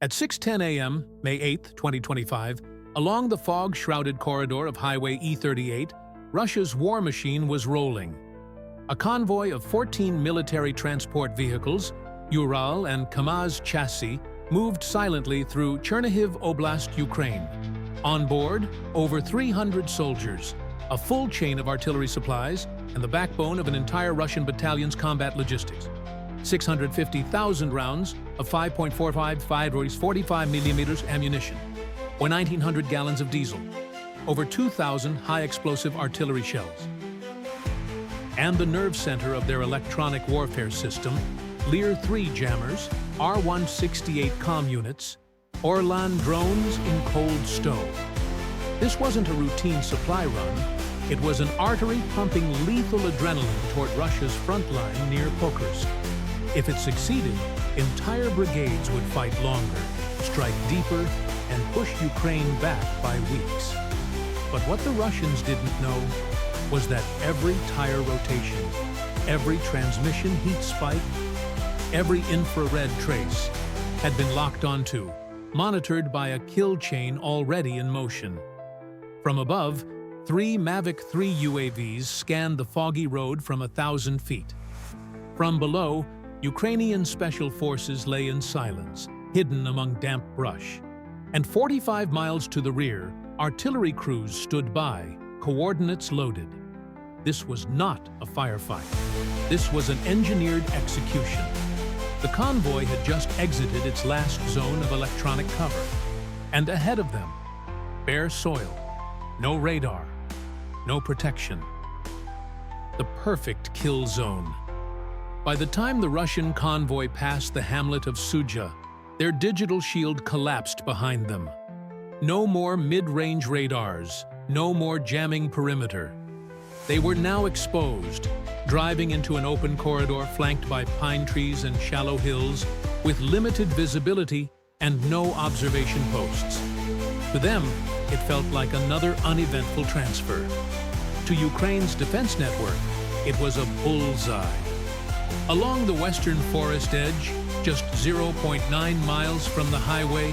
At 6:10 a.m., May 8, 2025, along the fog-shrouded corridor of Highway E38, Russia's war machine was rolling. A convoy of 14 military transport vehicles, Ural and Kamaz chassis, moved silently through Chernihiv Oblast, Ukraine. On board, over 300 soldiers, a full chain of artillery supplies, and the backbone of an entire Russian battalion's combat logistics. 650,000 rounds of 5.45 45mm ammunition, or 1,900 gallons of diesel, over 2,000 high-explosive artillery shells. And the nerve center of their electronic warfare system, Lear-3 jammers, R-168 comm units, Orlan drones in cold stow. This wasn't a routine supply run, it was an artery-pumping lethal adrenaline toward Russia's front line near Pokrsk. If it succeeded, entire brigades would fight longer, strike deeper, and push Ukraine back by weeks. But what the Russians didn't know was that every tire rotation, every transmission heat spike, every infrared trace had been locked onto, monitored by a kill chain already in motion. From above, 3 Mavic 3 UAVs scanned the foggy road from 1,000 feet. From below, Ukrainian special forces lay in silence, hidden among damp brush. And 45 miles to the rear, artillery crews stood by, coordinates loaded. This was not a firefight. This was an engineered execution. The convoy had just exited its last zone of electronic cover. And ahead of them, bare soil, no radar, no protection. The perfect kill zone. By the time the Russian convoy passed the hamlet of Suja, their digital shield collapsed behind them. No more mid-range radars, no more jamming perimeter. They were now exposed, driving into an open corridor flanked by pine trees and shallow hills, with limited visibility and no observation posts. To them, it felt like another uneventful transfer. To Ukraine's defense network, it was a bullseye. Along the western forest edge, just 0.9 miles from the highway,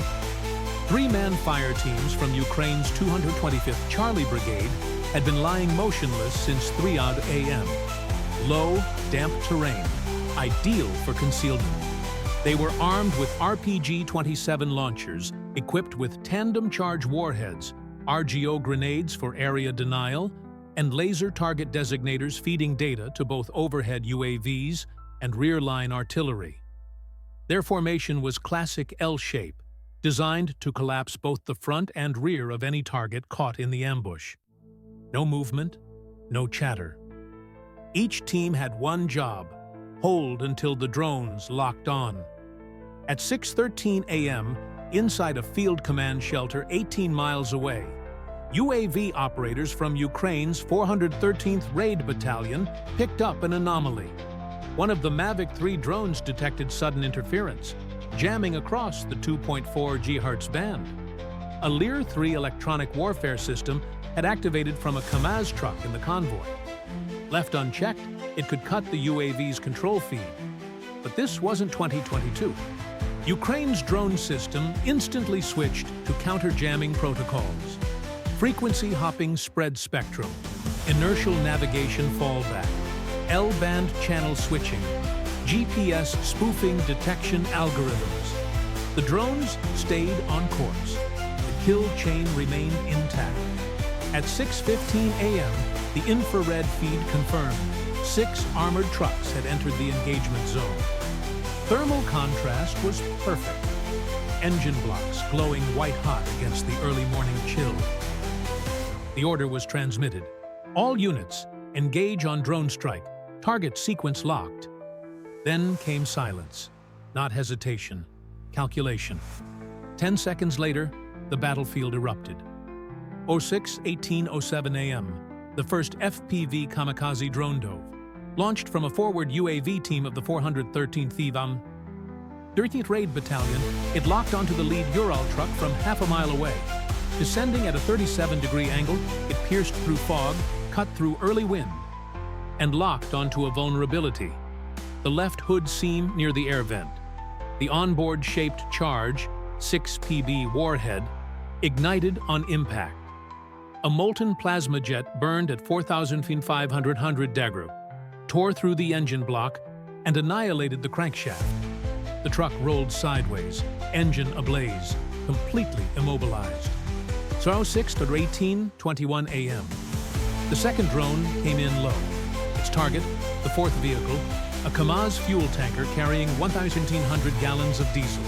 3-man fire teams from Ukraine's 225th Charlie Brigade had been lying motionless since 3 a.m. Low, damp terrain, ideal for concealment. They were armed with RPG-27 launchers, equipped with tandem charge warheads, RGO grenades for area denial, and laser target designators feeding data to both overhead UAVs and rear-line artillery. Their formation was classic L-shape, designed to collapse both the front and rear of any target caught in the ambush. No movement, no chatter. Each team had one job: hold until the drones locked on. At 6:13 a.m., inside a field command shelter 18 miles away, UAV operators from Ukraine's 413th Raid Battalion picked up an anomaly. One of the Mavic 3 drones detected sudden interference, jamming across the 2.4 GHz band. A Lear-3 electronic warfare system had activated from a Kamaz truck in the convoy. Left unchecked, it could cut the UAV's control feed. But this wasn't 2022. Ukraine's drone system instantly switched to counter-jamming protocols. Frequency hopping spread spectrum, inertial navigation fallback, L-band channel switching, GPS spoofing detection algorithms. The drones stayed on course. The kill chain remained intact. At 6:15 a.m., the infrared feed confirmed 6 armored trucks had entered the engagement zone. Thermal contrast was perfect. Engine blocks glowing white-hot against the early morning chill. The order was transmitted. All units, engage on drone strike. Target sequence locked. Then came silence. Not hesitation. Calculation. 10 seconds later, the battlefield erupted. 06:18:07 a.m., the first FPV kamikaze drone dove. Launched from a forward UAV team of the 413th EVAM 13th Raid Battalion, it locked onto the lead Ural truck from half a mile away. Descending at a 37-degree angle, it pierced through fog, cut through early wind, and locked onto a vulnerability: the left hood seam near the air vent. The onboard-shaped charge, 6PB warhead ignited on impact. A molten plasma jet burned at 4,500 degrees, tore through the engine block, and annihilated the crankshaft. The truck rolled sideways, engine ablaze, completely immobilized. So 6 to 18:21 a.m. The second drone came in low. Its target, the fourth vehicle, a Kamaz fuel tanker carrying 1,700 gallons of diesel.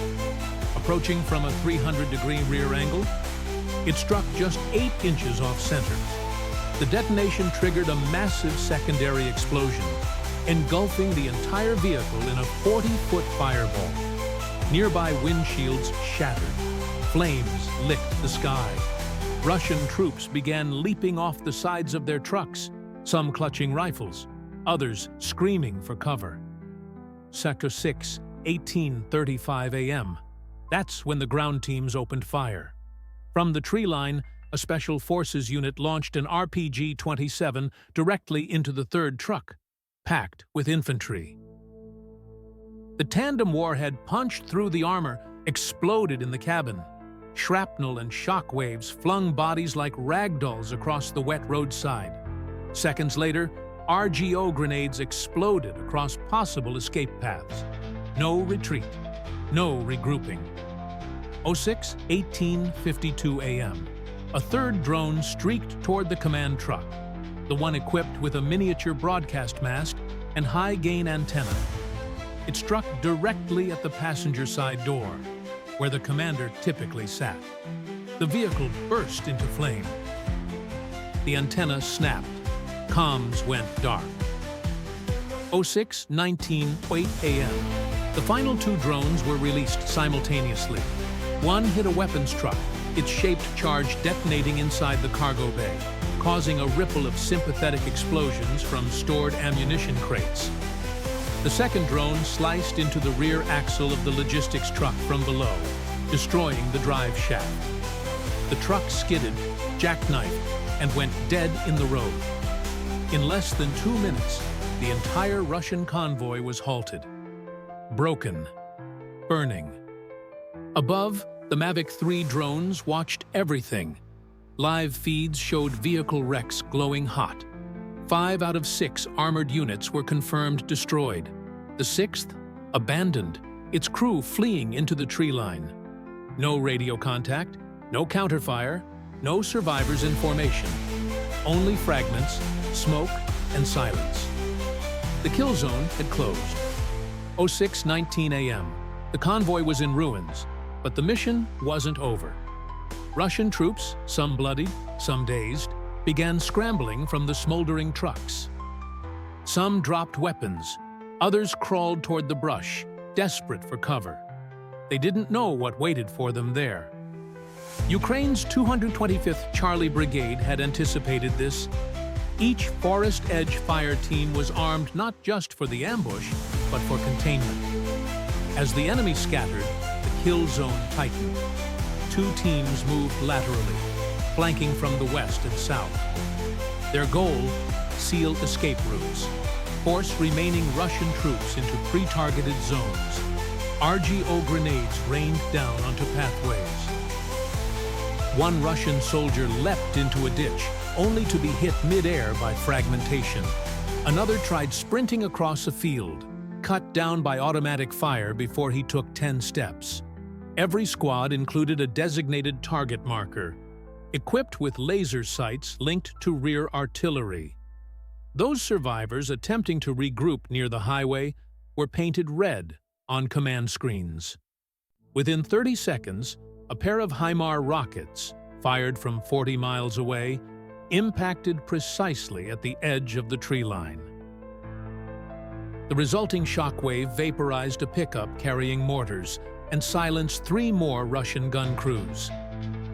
Approaching from a 300-degree rear angle, it struck just 8 inches off center. The detonation triggered a massive secondary explosion, engulfing the entire vehicle in a 40-foot fireball. Nearby windshields shattered. Flames licked the sky. Russian troops began leaping off the sides of their trucks, some clutching rifles, others screaming for cover. Sector 6, 18:35 a.m. That's when the ground teams opened fire. From the tree line, a Special Forces unit launched an RPG-27 directly into the third truck, packed with infantry. The tandem warhead punched through the armor, exploded in the cabin. Shrapnel and shock waves flung bodies like rag dolls across the wet roadside. Seconds later, RGO grenades exploded across possible escape paths. No retreat, no regrouping. 18:52 a.m. A third drone streaked toward the command truck, the one equipped with a miniature broadcast mast and high-gain antenna. It struck directly at the passenger side door, where the commander typically sat. The vehicle burst into flame. The antenna snapped. Comms went dark. 06:19:08 a.m. The final two drones were released simultaneously. One hit a weapons truck, its shaped charge detonating inside the cargo bay, causing a ripple of sympathetic explosions from stored ammunition crates. The second drone sliced into the rear axle of the logistics truck from below, destroying the drive shaft. The truck skidded, jackknifed, and went dead in the road. In less than 2 minutes, the entire Russian convoy was halted. Broken. Burning. Above, the Mavic 3 drones watched everything. Live feeds showed vehicle wrecks glowing hot. 5 out of 6 armored units were confirmed destroyed. The 6th, abandoned, its crew fleeing into the tree line. No radio contact, no counterfire, no survivors in formation. Only fragments, smoke, and silence. The kill zone had closed. 06:19 a.m. The convoy was in ruins, but the mission wasn't over. Russian troops, some bloodied, some dazed, began scrambling from the smoldering trucks. Some dropped weapons, others crawled toward the brush, desperate for cover. They didn't know what waited for them there. Ukraine's 225th Charlie Brigade had anticipated this. Each Forest Edge fire team was armed not just for the ambush, but for containment. As the enemy scattered, the kill zone tightened. 2 teams moved laterally, flanking from the west and south. Their goal, seal escape routes, force remaining Russian troops into pre-targeted zones. RGO grenades rained down onto pathways. One Russian soldier leapt into a ditch, only to be hit mid-air by fragmentation. Another tried sprinting across a field, cut down by automatic fire before he took 10 steps. Every squad included a designated target marker, equipped with laser sights linked to rear artillery. Those survivors attempting to regroup near the highway were painted red on command screens. Within 30 seconds, a pair of HIMAR rockets, fired from 40 miles away, impacted precisely at the edge of the tree line. The resulting shockwave vaporized a pickup carrying mortars and silenced 3 more Russian gun crews.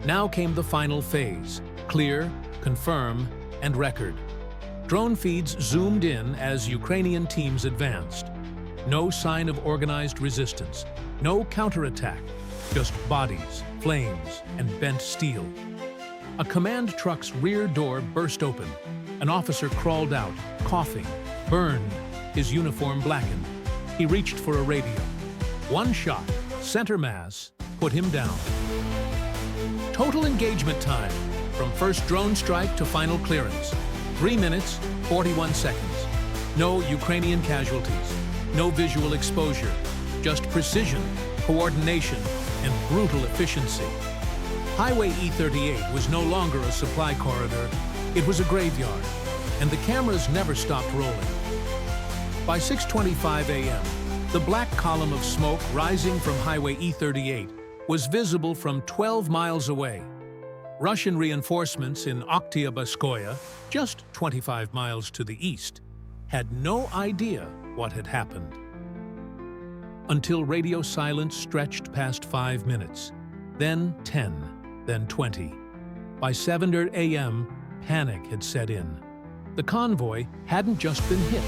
Now came the final phase: clear, confirm, and record. Drone feeds zoomed in as Ukrainian teams advanced. No sign of organized resistance, no counterattack, just bodies, flames, and bent steel. A command truck's rear door burst open. An officer crawled out, coughing, burned, his uniform blackened. He reached for a radio. One shot, center mass, put him down. Total engagement time, from first drone strike to final clearance, 3 minutes, 41 seconds. No Ukrainian casualties, no visual exposure, just precision, coordination, and brutal efficiency. Highway E38 was no longer a supply corridor, it was a graveyard, and the cameras never stopped rolling. By 6:25 a.m., the black column of smoke rising from Highway E38 was visible from 12 miles away. Russian reinforcements in Oktyabrskoye, just 25 miles to the east, had no idea what had happened. Until radio silence stretched past 5 minutes, then 10, then 20. By 7:00 a.m., panic had set in. The convoy hadn't just been hit,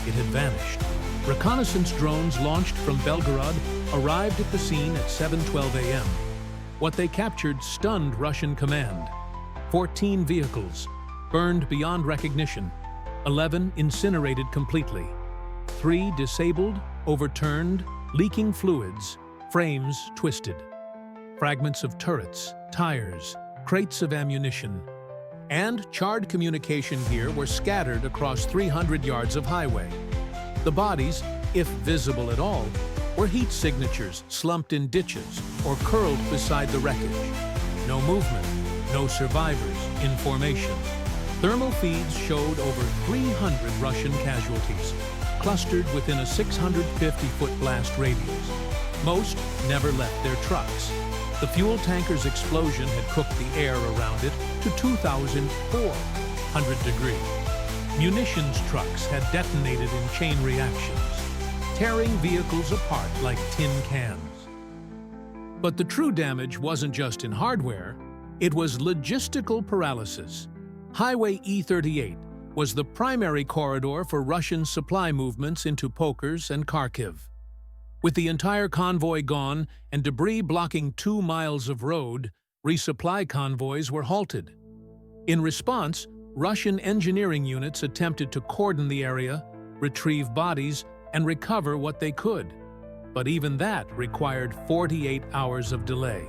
it had vanished. Reconnaissance drones launched from Belgorod arrived at the scene at 7:12 a.m. What they captured stunned Russian command. 14 vehicles burned beyond recognition, 11 incinerated completely, 3 disabled, overturned, leaking fluids, frames twisted. Fragments of turrets, tires, crates of ammunition, and charred communication gear were scattered across 300 yards of highway. The bodies, if visible at all, were heat signatures slumped in ditches or curled beside the wreckage. No movement, no survivors in formation. Thermal feeds showed over 300 Russian casualties, clustered within a 650-foot blast radius. Most never left their trucks. The fuel tanker's explosion had cooked the air around it to 2,400 degrees. Munitions trucks had detonated in chain reactions, tearing vehicles apart like tin cans. But the true damage wasn't just in hardware, it was logistical paralysis. Highway E38 was the primary corridor for Russian supply movements into Pokers and Kharkiv. With the entire convoy gone and debris blocking 2 miles of road, resupply convoys were halted. In response, Russian engineering units attempted to cordon the area, retrieve bodies, and recover what they could. But even that required 48 hours of delay.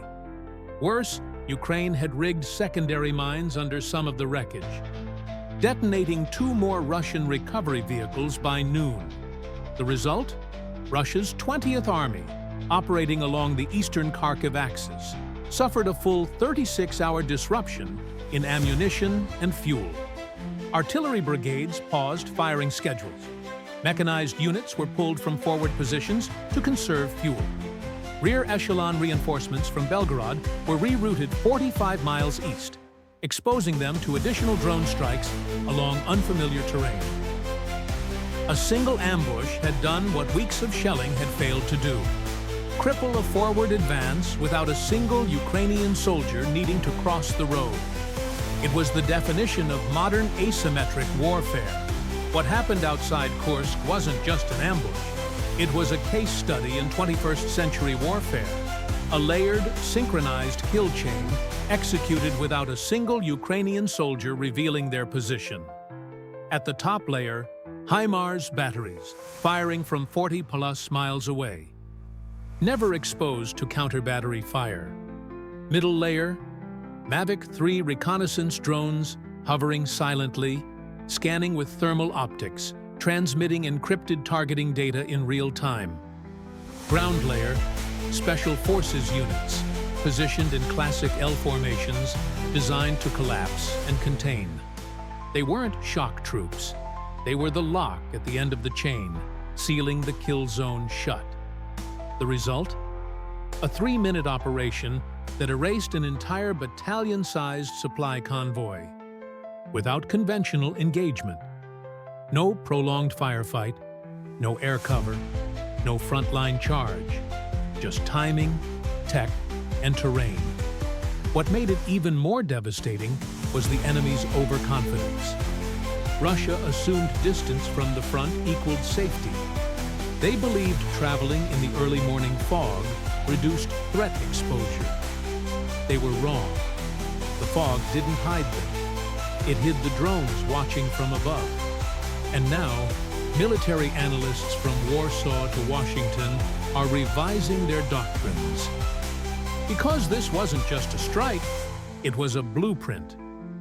Worse, Ukraine had rigged secondary mines under some of the wreckage, detonating 2 more Russian recovery vehicles by noon. The result? Russia's 20th Army, operating along the eastern Kharkiv axis, suffered a full 36-hour disruption in ammunition and fuel. Artillery brigades paused firing schedules. Mechanized units were pulled from forward positions to conserve fuel. Rear echelon reinforcements from Belgorod were rerouted 45 miles east, exposing them to additional drone strikes along unfamiliar terrain. A single ambush had done what weeks of shelling had failed to do: cripple a forward advance without a single Ukrainian soldier needing to cross the road. It was the definition of modern asymmetric warfare. What happened outside Kursk wasn't just an ambush. It was a case study in 21st century warfare, a layered, synchronized kill chain executed without a single Ukrainian soldier revealing their position. At the top layer, HIMARS batteries, firing from 40-plus miles away, never exposed to counter-battery fire. Middle layer, Mavic 3 reconnaissance drones hovering silently, scanning with thermal optics, transmitting encrypted targeting data in real time. Ground layer, special forces units, positioned in classic L formations, designed to collapse and contain. They weren't shock troops. They were the lock at the end of the chain, sealing the kill zone shut. The result? A 3-minute operation that erased an entire battalion-sized supply convoy. Without conventional engagement. No prolonged firefight, no air cover, no frontline charge. Just timing, tech, and terrain. What made it even more devastating was the enemy's overconfidence. Russia assumed distance from the front equaled safety. They believed traveling in the early morning fog reduced threat exposure. They were wrong. The fog didn't hide them. It hid the drones watching from above. And now, military analysts from Warsaw to Washington are revising their doctrines. Because this wasn't just a strike, it was a blueprint,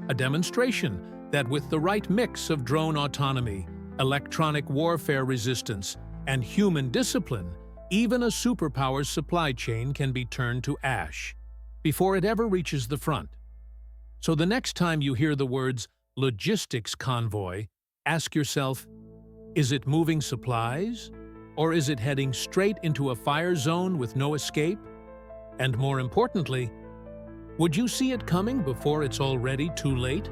a demonstration that with the right mix of drone autonomy, electronic warfare resistance, and human discipline, even a superpower's supply chain can be turned to ash before it ever reaches the front. So the next time you hear the words logistics convoy, ask yourself, is it moving supplies? Or is it heading straight into a fire zone with no escape? And more importantly, would you see it coming before it's already too late?